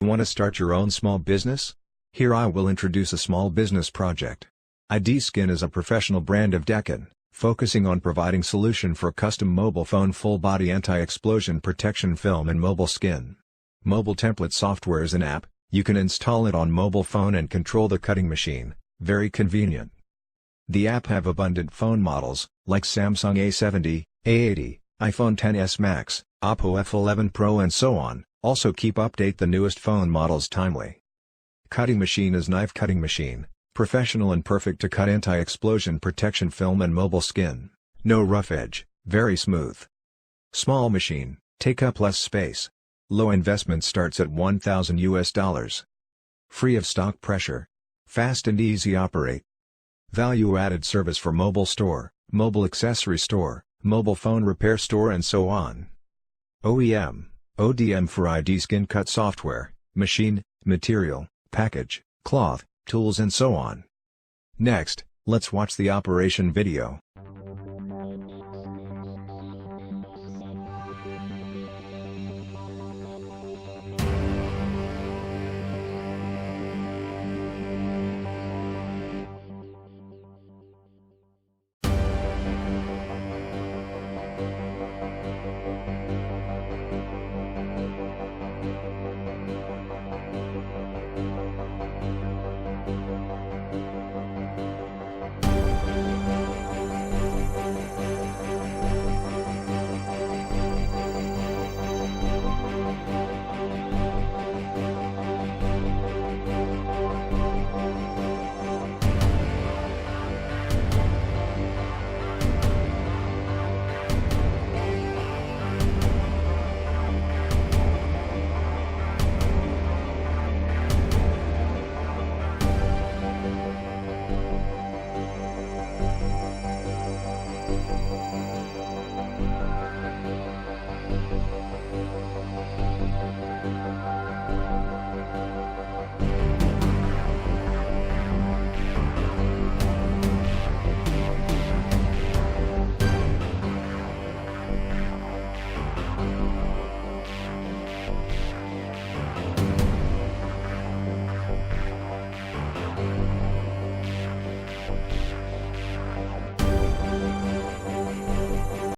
Want to start your own small business? Here I will introduce a small business project. IDskin is a professional brand of Daqin, focusing on providing solution for custom mobile phone full-body anti-explosion protection film and mobile skin. Mobile template software is an app. You can install it on mobile phone and control the cutting machine, very convenient. The app have abundant phone models, like Samsung A70, A80, iPhone XS Max, Oppo F11 Pro and so on. Also keep update the newest phone models timely. Cutting machine is knife cutting machine, professional and perfect to cut anti-explosion protection film and mobile skin. No rough edge, very smooth. Small machine, take up less space. Low investment starts at $1,000. Free of stock pressure. Fast and easy operate. Value-added service for mobile store, mobile accessory store, mobile phone repair store and so on. OEM, ODM for IDskin cut software, machine, material, package, cloth, tools and so on. Next, let's watch the operation video.